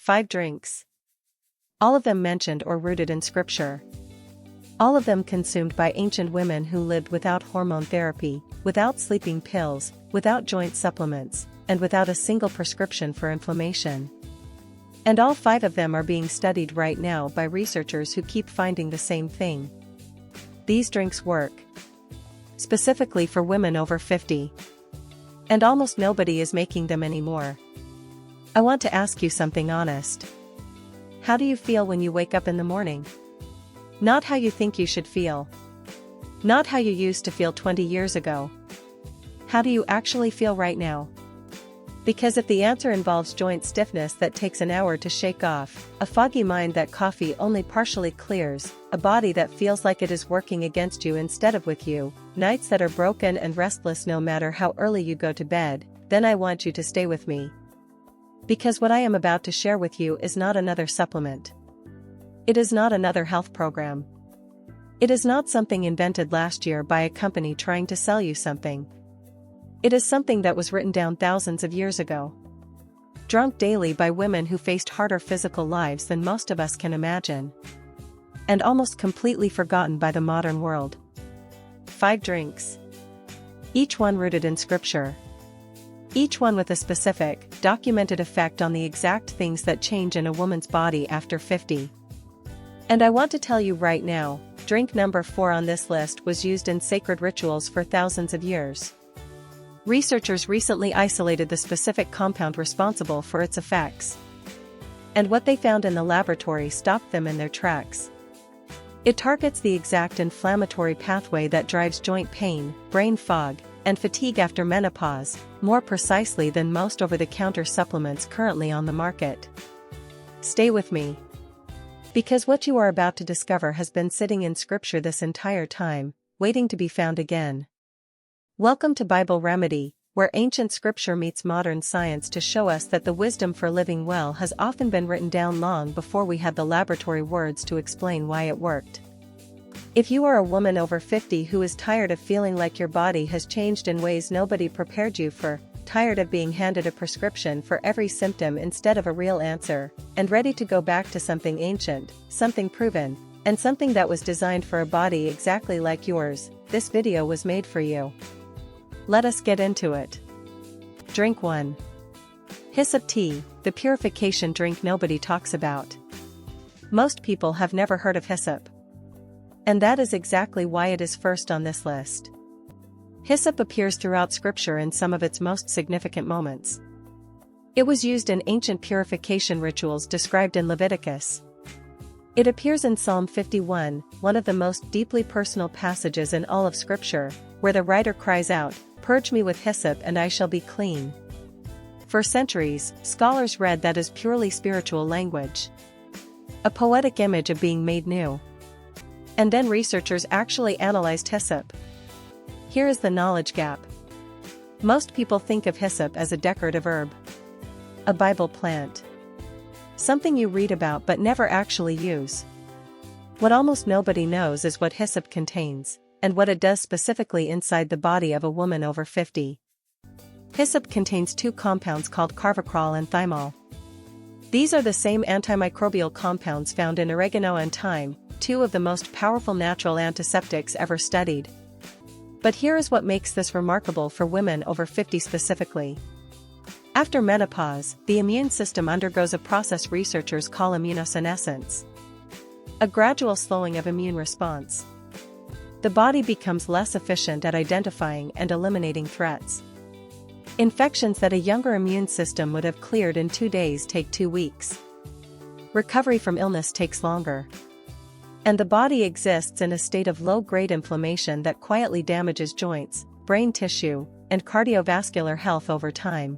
5 drinks. All of them mentioned or rooted in scripture. All of them consumed by ancient women who lived without hormone therapy, without sleeping pills, without joint supplements, and without a single prescription for inflammation. And all 5 of them are being studied right now by researchers who keep finding the same thing. These drinks work. Specifically for women over 50. And almost nobody is making them anymore. I want to ask you something honest. How do you feel when you wake up in the morning? Not how you think you should feel. Not how you used to feel 20 years ago. How do you actually feel right now? Because if the answer involves joint stiffness that takes an hour to shake off, a foggy mind that coffee only partially clears, a body that feels like it is working against you instead of with you, nights that are broken and restless no matter how early you go to bed, then I want you to stay with me. Because what I am about to share with you is not another supplement. It is not another health program. It is not something invented last year by a company trying to sell you something. It is something that was written down thousands of years ago. Drunk daily by women who faced harder physical lives than most of us can imagine. And almost completely forgotten by the modern world. 5 drinks. Each one rooted in scripture. Each one with a specific, documented effect on the exact things that change in a woman's body after 50. And I want to tell you right now, drink number 4 on this list was used in sacred rituals for thousands of years. Researchers recently isolated the specific compound responsible for its effects. And what they found in the laboratory stopped them in their tracks. It targets the exact inflammatory pathway that drives joint pain, brain fog, and fatigue after menopause, more precisely than most over-the-counter supplements currently on the market. Stay with me. Because what you are about to discover has been sitting in scripture this entire time, waiting to be found again. Welcome to Bible Remedy, where ancient scripture meets modern science to show us that the wisdom for living well has often been written down long before we had the laboratory words to explain why it worked. If you are a woman over 50 who is tired of feeling like your body has changed in ways nobody prepared you for, tired of being handed a prescription for every symptom instead of a real answer, and ready to go back to something ancient, something proven, and something that was designed for a body exactly like yours, this video was made for you. Let us get into it. Drink 1. Hyssop tea, the purification drink nobody talks about. Most people have never heard of hyssop. And that is exactly why it is first on this list. Hyssop appears throughout scripture in some of its most significant moments. It was used in ancient purification rituals described in Leviticus. It appears in Psalm 51, one of the most deeply personal passages in all of scripture, where the writer cries out, "Purge me with hyssop and I shall be clean." For centuries, scholars read that as purely spiritual language. A poetic image of being made new. And then researchers actually analyzed hyssop. Here is the knowledge gap. Most people think of hyssop as a decorative herb. A Bible plant. Something you read about but never actually use. What almost nobody knows is what hyssop contains, and what it does specifically inside the body of a woman over 50. Hyssop contains 2 compounds called carvacrol and thymol. These are the same antimicrobial compounds found in oregano and thyme, 2 of the most powerful natural antiseptics ever studied. But here is what makes this remarkable for women over 50 specifically. After menopause, the immune system undergoes a process researchers call immunosenescence. A gradual slowing of immune response. The body becomes less efficient at identifying and eliminating threats. Infections that a younger immune system would have cleared in 2 days take 2 weeks. Recovery from illness takes longer. And the body exists in a state of low-grade inflammation that quietly damages joints, brain tissue, and cardiovascular health over time.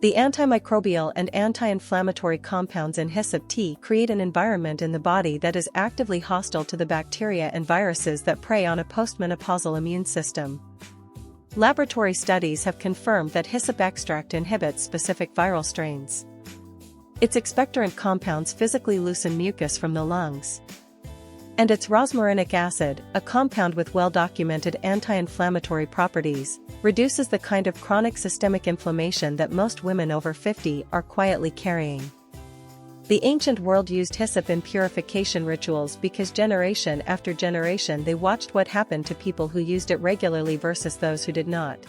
The antimicrobial and anti-inflammatory compounds in hyssop tea create an environment in the body that is actively hostile to the bacteria and viruses that prey on a postmenopausal immune system. Laboratory studies have confirmed that hyssop extract inhibits specific viral strains. Its expectorant compounds physically loosen mucus from the lungs. And its rosmarinic acid, a compound with well-documented anti-inflammatory properties, reduces the kind of chronic systemic inflammation that most women over 50 are quietly carrying. The ancient world used hyssop in purification rituals because generation after generation they watched what happened to people who used it regularly versus those who did not.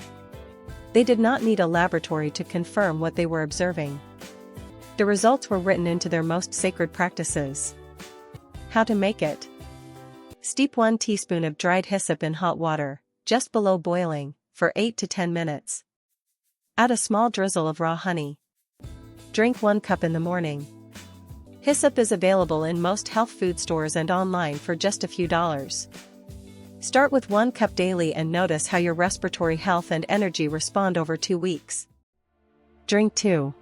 They did not need a laboratory to confirm what they were observing. The results were written into their most sacred practices. How to make it? Steep 1 teaspoon of dried hyssop in hot water, just below boiling, for 8 to 10 minutes. Add a small drizzle of raw honey. Drink 1 cup in the morning. Hyssop is available in most health food stores and online for just a few dollars. Start with 1 cup daily and notice how your respiratory health and energy respond over 2 weeks. Drink 2.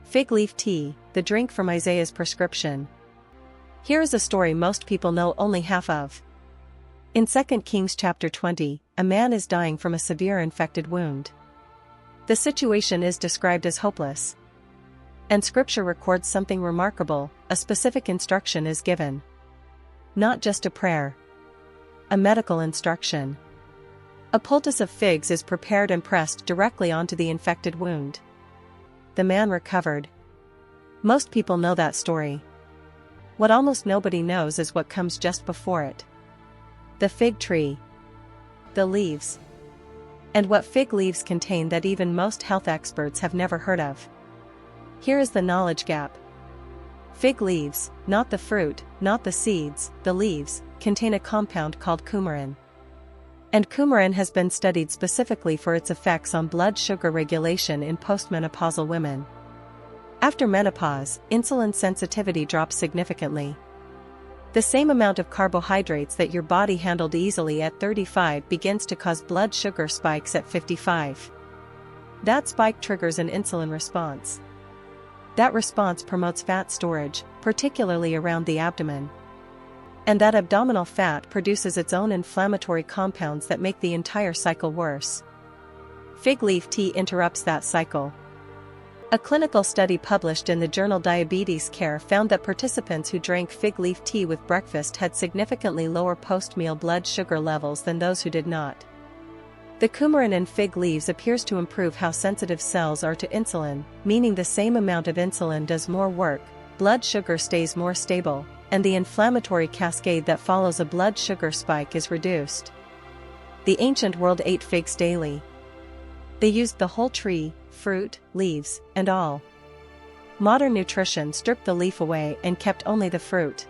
Fig leaf tea, the drink from Isaiah's prescription. Here is a story most people know only half of. In 2 Kings chapter 20, a man is dying from a severe infected wound. The situation is described as hopeless. And scripture records something remarkable, a specific instruction is given. Not just a prayer. A medical instruction. A poultice of figs is prepared and pressed directly onto the infected wound. The man recovered. Most people know that story. What almost nobody knows is what comes just before it. The fig tree. The leaves. And what fig leaves contain that even most health experts have never heard of. Here is the knowledge gap. Fig leaves, not the fruit, not the seeds, the leaves, contain a compound called coumarin. And coumarin has been studied specifically for its effects on blood sugar regulation in postmenopausal women. After menopause, insulin sensitivity drops significantly. The same amount of carbohydrates that your body handled easily at 35 begins to cause blood sugar spikes at 55. That spike triggers an insulin response. That response promotes fat storage, particularly around the abdomen. And that abdominal fat produces its own inflammatory compounds that make the entire cycle worse. Fig leaf tea interrupts that cycle. A clinical study published in the journal Diabetes Care found that participants who drank fig leaf tea with breakfast had significantly lower post-meal blood sugar levels than those who did not. The coumarin in fig leaves appears to improve how sensitive cells are to insulin, meaning the same amount of insulin does more work, blood sugar stays more stable, and the inflammatory cascade that follows a blood sugar spike is reduced. The ancient world ate figs daily. They used the whole tree, fruit, leaves, and all. Modern nutrition stripped the leaf away and kept only the fruit.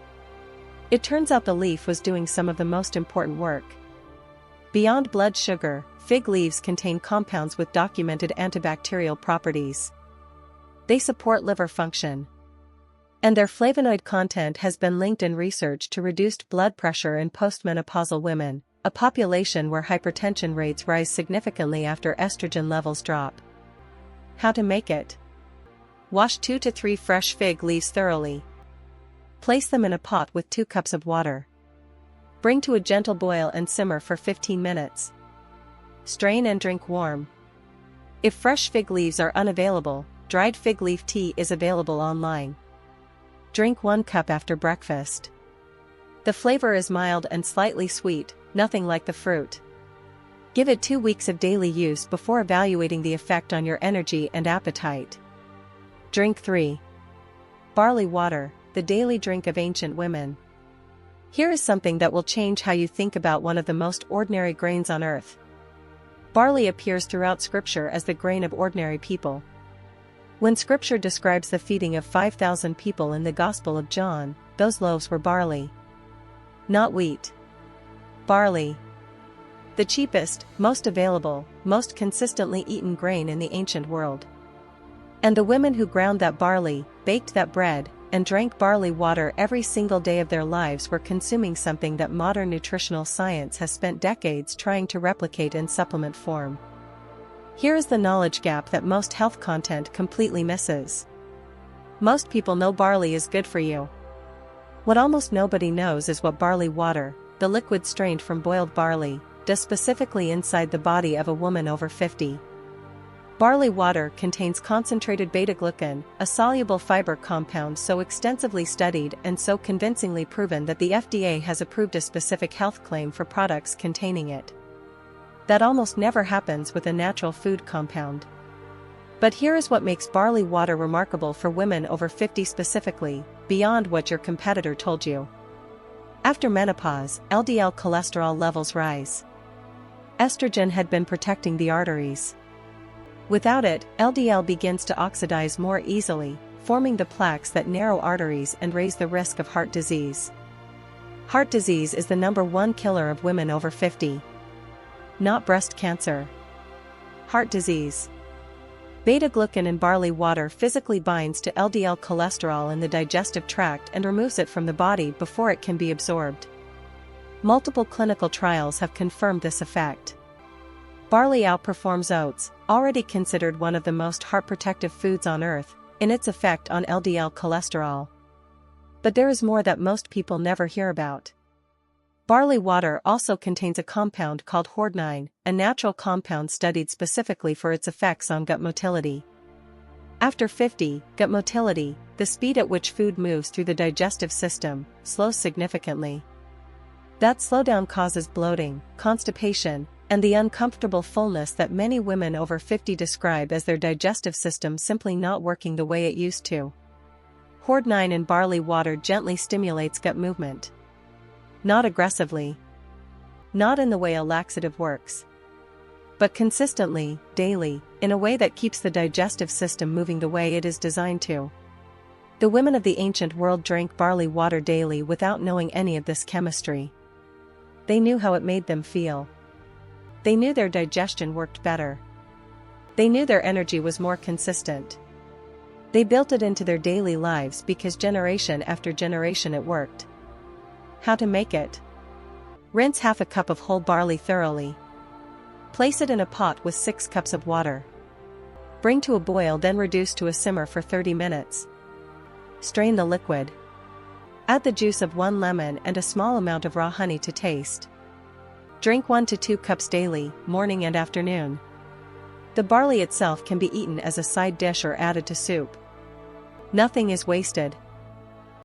It turns out the leaf was doing some of the most important work. Beyond blood sugar, fig leaves contain compounds with documented antibacterial properties. They support liver function. And their flavonoid content has been linked in research to reduced blood pressure in postmenopausal women, a population where hypertension rates rise significantly after estrogen levels drop. How to make it? Wash 2 to 3 fresh fig leaves thoroughly. Place them in a pot with 2 cups of water. Bring to a gentle boil and simmer for 15 minutes. Strain and drink warm. If fresh fig leaves are unavailable, dried fig leaf tea is available online. Drink 1 cup after breakfast. The flavor is mild and slightly sweet, nothing like the fruit. Give it 2 weeks of daily use before evaluating the effect on your energy and appetite. Drink 3. Barley water, the daily drink of ancient women. Here is something that will change how you think about one of the most ordinary grains on earth. Barley appears throughout Scripture as the grain of ordinary people. When Scripture describes the feeding of 5,000 people in the Gospel of John, those loaves were barley. Not wheat. Barley. The cheapest, most available, most consistently eaten grain in the ancient world. And the women who ground that barley, baked that bread, and drank barley water every single day of their lives were consuming something that modern nutritional science has spent decades trying to replicate in supplement form. Here is the knowledge gap that most health content completely misses. Most people know barley is good for you. What almost nobody knows is what barley water, the liquid strained from boiled barley, does specifically inside the body of a woman over 50. Barley water contains concentrated beta-glucan, a soluble fiber compound so extensively studied and so convincingly proven that the FDA has approved a specific health claim for products containing it. That almost never happens with a natural food compound. But here is what makes barley water remarkable for women over 50 specifically, beyond what your competitor told you. After menopause, LDL cholesterol levels rise. Estrogen had been protecting the arteries. Without it, LDL begins to oxidize more easily, forming the plaques that narrow arteries and raise the risk of heart disease. Heart disease is the #1 killer of women over 50. Not breast cancer. Heart disease. Beta-glucan in barley water physically binds to LDL cholesterol in the digestive tract and removes it from the body before it can be absorbed. Multiple clinical trials have confirmed this effect. Barley outperforms oats, already considered one of the most heart-protective foods on earth, in its effect on LDL cholesterol. But there is more that most people never hear about. Barley water also contains a compound called hormone, a natural compound studied specifically for its effects on gut motility. After 50, gut motility, the speed at which food moves through the digestive system, slows significantly. That slowdown causes bloating, constipation, and the uncomfortable fullness that many women over 50 describe as their digestive system simply not working the way it used to. Hormone in barley water gently stimulates gut movement. Not aggressively. Not in the way a laxative works. But consistently, daily, in a way that keeps the digestive system moving the way it is designed to. The women of the ancient world drank barley water daily without knowing any of this chemistry. They knew how it made them feel. They knew their digestion worked better. They knew their energy was more consistent. They built it into their daily lives because generation after generation it worked. How to make it? Rinse half a cup of whole barley thoroughly. Place it in a pot with 6 cups of water. Bring to a boil, then reduce to a simmer for 30 minutes. Strain the liquid. Add the juice of 1 lemon and a small amount of raw honey to taste. Drink 1 to 2 cups daily, morning and afternoon. The barley itself can be eaten as a side dish or added to soup. Nothing is wasted.